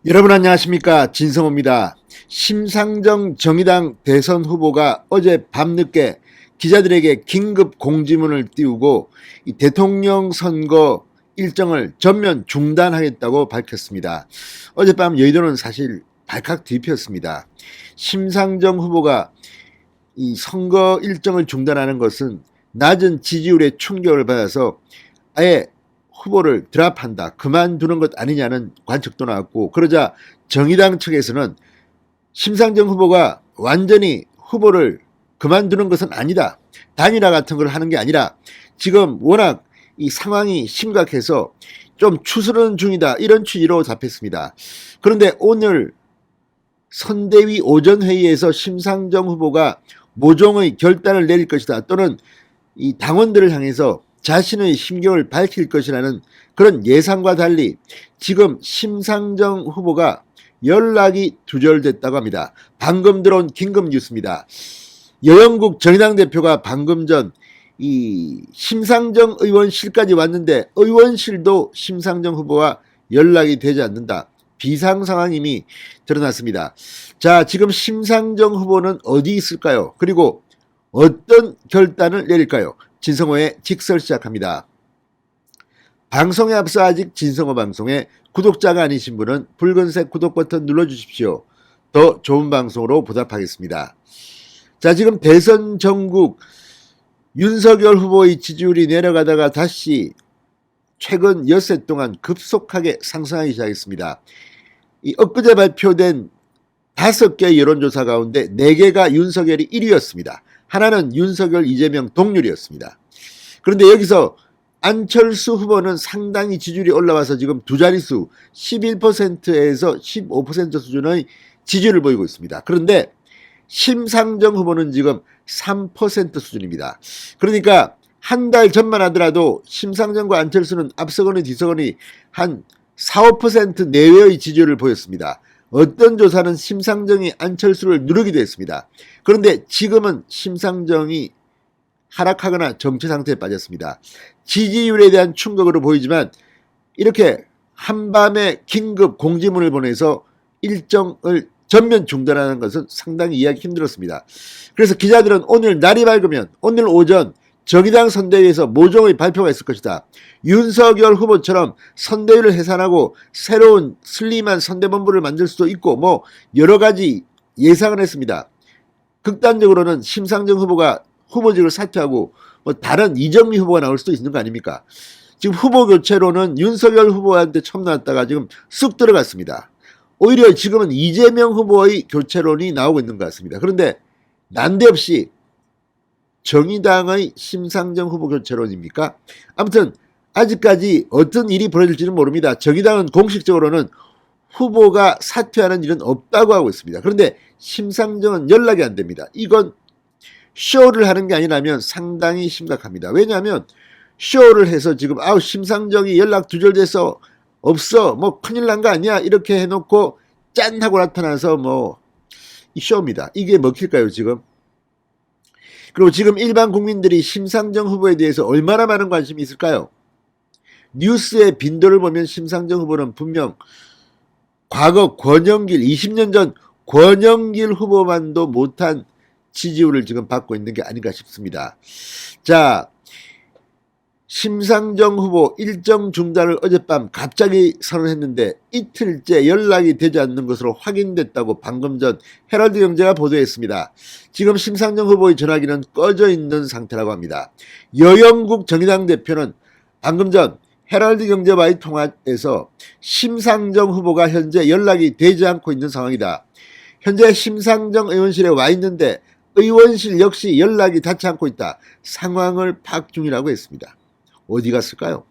여러분 안녕하십니까, 진성호입니다. 심상정 정의당 대선 후보가 어제 밤늦게 기자들에게 긴급 공지문을 띄우고 이 대통령 선거 일정을 전면 중단하겠다고 밝혔습니다. 어젯밤 여의도는 사실 발칵 뒤집혔습니다. 심상정 후보가 이 선거 일정을 중단하는 것은 낮은 지지율에 충격을 받아서 아예 후보를 드랍한다, 그만두는 것 아니냐는 관측도 나왔고, 그러자 정의당 측에서는 심상정 후보가 완전히 후보를 그만두는 것은 아니다, 단일화 같은 걸 하는 게 아니라 지금 워낙 이 상황이 심각해서 좀 추스르는 중이다, 이런 취지로 답했습니다. 그런데 오늘 선대위 오전 회의에서 심상정 후보가 모종의 결단을 내릴 것이다, 또는 이 당원들을 향해서 자신의 심경을 밝힐 것이라는 그런 예상과 달리 지금 심상정 후보가 연락이 두절됐다고 합니다. 방금 들어온 긴급 뉴스입니다. 여영국 정의당 대표가 방금 전 이 심상정 의원실까지 왔는데 의원실도 심상정 후보와 연락이 되지 않는다, 비상 상황임이 드러났습니다. 자, 지금 심상정 후보는 어디 있을까요? 그리고 어떤 결단을 내릴까요? 진성호의 직설 시작합니다. 방송에 앞서 아직 진성호 방송에 구독자가 아니신 분은 붉은색 구독 버튼 눌러주십시오. 더 좋은 방송으로 보답하겠습니다. 자, 지금 대선 전국 윤석열 후보의 지지율이 내려가다가 다시 최근 엿새 동안 급속하게 상승하기 시작했습니다. 이 엊그제 발표된 5개 여론조사 가운데 4개가 윤석열이 1위였습니다. 하나는 윤석열, 이재명 동률이었습니다. 그런데 여기서 안철수 후보는 상당히 지지율이 올라와서 지금 두 자릿수 11%에서 15% 수준의 지지율을 보이고 있습니다. 그런데 심상정 후보는 지금 3% 수준입니다. 그러니까 한 달 전만 하더라도 심상정과 안철수는 앞서거니 뒤서거니 한 4, 5% 내외의 지지율을 보였습니다. 어떤 조사는 심상정이 안철수를 누르기도 했습니다. 그런데 지금은 심상정이 하락하거나 정체 상태에 빠졌습니다. 지지율에 대한 충격으로 보이지만 이렇게 한밤에 긴급 공지문을 보내서 일정을 전면 중단하는 것은 상당히 이해하기 힘들었습니다. 그래서 기자들은 오늘 날이 밝으면 오늘 오전 정의당 선대위에서 모종의 발표가 있을 것이다, 윤석열 후보처럼 선대위를 해산하고 새로운 슬림한 선대본부를 만들 수도 있고 뭐 여러 가지 예상을 했습니다. 극단적으로는 심상정 후보가 후보직을 사퇴하고 뭐 다른 이정미 후보가 나올 수도 있는 거 아닙니까? 지금 후보 교체로는 윤석열 후보한테 처음 나왔다가 지금 쑥 들어갔습니다. 오히려 지금은 이재명 후보의 교체론이 나오고 있는 것 같습니다. 그런데 난데없이 정의당의 심상정 후보 교체론입니까? 아무튼 아직까지 어떤 일이 벌어질지는 모릅니다. 정의당은 공식적으로는 후보가 사퇴하는 일은 없다고 하고 있습니다. 그런데 심상정은 연락이 안 됩니다. 이건 쇼를 하는 게 아니라면 상당히 심각합니다. 왜냐하면 쇼를 해서 지금 심상정이 연락 두절돼서 없어, 뭐 큰일 난 거 아니야, 이렇게 해놓고 짠 하고 나타나서 뭐 이 쇼입니다. 이게 먹힐까요 지금? 그리고 지금 일반 국민들이 심상정 후보에 대해서 얼마나 많은 관심이 있을까요? 뉴스의 빈도를 보면 심상정 후보는 분명 과거 권영길, 20년 전 권영길 후보만도 못한 지지율을 지금 받고 있는 게 아닌가 싶습니다. 자, 심상정 후보 일정 중단을 어젯밤 갑자기 선언했는데 이틀째 연락이 되지 않는 것으로 확인됐다고 방금 전 헤럴드 경제가 보도했습니다. 지금 심상정 후보의 전화기는 꺼져 있는 상태라고 합니다. 여영국 정의당 대표는 방금 전 헤럴드 경제와의 통화에서 심상정 후보가 현재 연락이 되지 않고 있는 상황이다, 현재 심상정 의원실에 와 있는데 의원실 역시 연락이 닿지 않고 있다, 상황을 파악 중이라고 했습니다. 어디 갔을까요?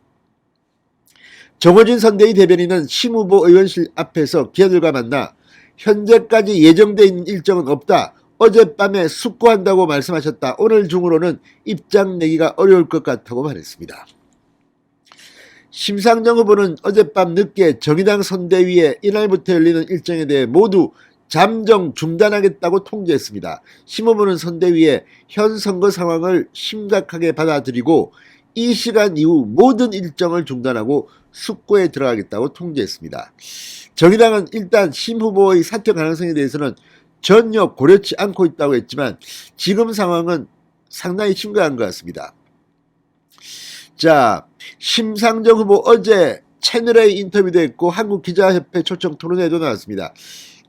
정호진 선대위 대변인은 심 후보 의원실 앞에서 기자들과 만나 현재까지 예정돼 있는 일정은 없다, 어젯밤에 숙고한다고 말씀하셨다, 오늘 중으로는 입장 내기가 어려울 것 같다고 말했습니다. 심상정 후보는 어젯밤 늦게 정의당 선대위에 이날부터 열리는 일정에 대해 모두 잠정 중단하겠다고 통지했습니다. 심 후보는 선대위에 현 선거 상황을 심각하게 받아들이고 이 시간 이후 모든 일정을 중단하고 숙고에 들어가겠다고 통지했습니다. 정의당은 일단 심 후보의 사퇴 가능성에 대해서는 전혀 고려치 않고 있다고 했지만 지금 상황은 상당히 심각한 것 같습니다. 자, 심상정 후보 어제 채널A 인터뷰도 했고 한국기자협회 초청 토론회도 나왔습니다.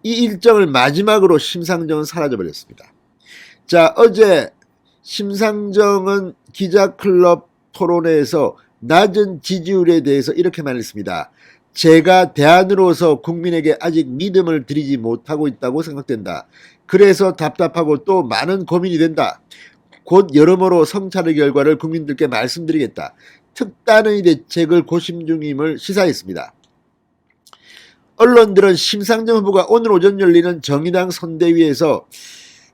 이 일정을 마지막으로 심상정은 사라져버렸습니다. 자, 어제 심상정은 기자클럽 토론회에서 낮은 지지율에 대해서 이렇게 말했습니다. 제가 대안으로서 국민에게 아직 믿음을 드리지 못하고 있다고 생각된다. 그래서 답답하고 또 많은 고민이 된다. 곧 여러모로 성찰의 결과를 국민들께 말씀드리겠다. 특단의 대책을 고심 중임을 시사했습니다. 언론들은 심상정 후보가 오늘 오전 열리는 정의당 선대위에서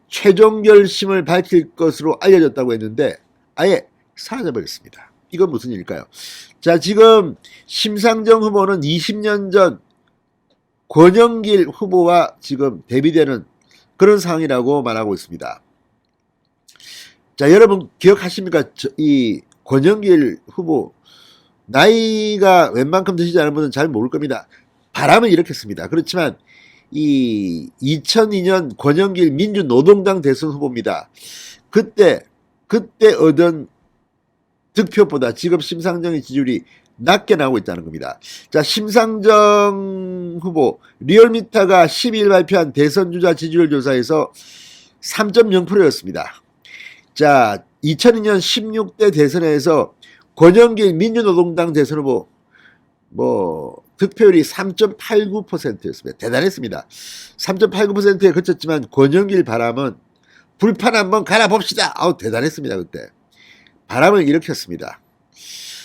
최종 결심을 밝힐 것으로 알려졌다고 했는데 아예 사라져버렸습니다. 이건 무슨 일일까요? 자, 지금 심상정 후보는 20년 전 권영길 후보와 지금 대비되는 그런 상황이라고 말하고 있습니다. 자, 여러분 기억하십니까? 이 권영길 후보 나이가 웬만큼 드시지 않은 분은 잘 모를 겁니다. 바람은 이렇게 씁니다. 그렇지만 이 2002년 권영길 민주노동당 대선 후보입니다. 그때 얻은 득표보다 지금 심상정의 지지율이 낮게 나오고 있다는 겁니다. 자, 심상정 후보 리얼미터가 12일 발표한 대선 주자 지지율 조사에서 3.0%였습니다. 자, 2002년 16대 대선에서 권영길 민주노동당 대선 후보 득표율이 3.89%였습니다. 대단했습니다. 3.89%에 그쳤지만 권영길 바람은 불판 한번 갈아봅시다. 아우 대단했습니다. 그때 바람을 일으켰습니다.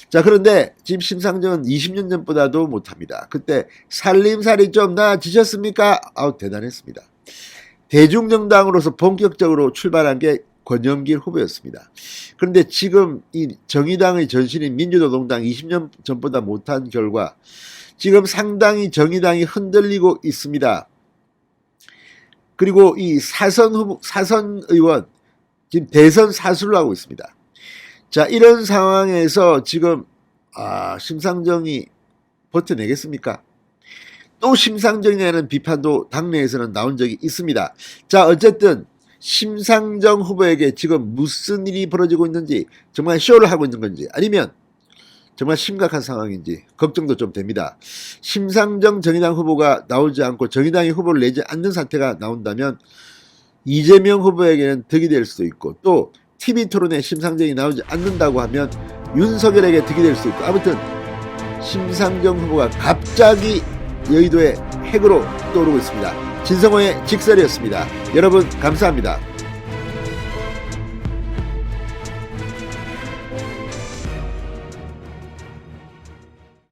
자, 그런데 지금 심상정은 20년 전보다도 못합니다. 그때 살림살이 좀 나아지셨습니까? 아우 대단했습니다. 대중정당으로서 본격적으로 출발한 게 권영길 후보였습니다. 그런데 지금 이 정의당의 전신인 민주노동당 20년 전보다 못한 결과 지금 상당히 정의당이 흔들리고 있습니다. 그리고 이 사선 의원 지금 대선 사수를 하고 있습니다. 자, 이런 상황에서 지금 심상정이 버텨내겠습니까? 또 심상정이라는 비판도 당내에서는 나온 적이 있습니다. 자, 어쨌든 심상정 후보에게 지금 무슨 일이 벌어지고 있는지, 정말 쇼를 하고 있는 건지 아니면 정말 심각한 상황인지 걱정도 좀 됩니다. 심상정 정의당 후보가 나오지 않고 정의당이 후보를 내지 않는 사태가 나온다면 이재명 후보에게는 득이 될 수도 있고, 또 TV토론에 심상정이 나오지 않는다고 하면 윤석열에게 득이 될 수도 있고, 아무튼 심상정 후보가 갑자기 여의도의 핵으로 떠오르고 있습니다. 진성호의 직설이었습니다. 여러분 감사합니다.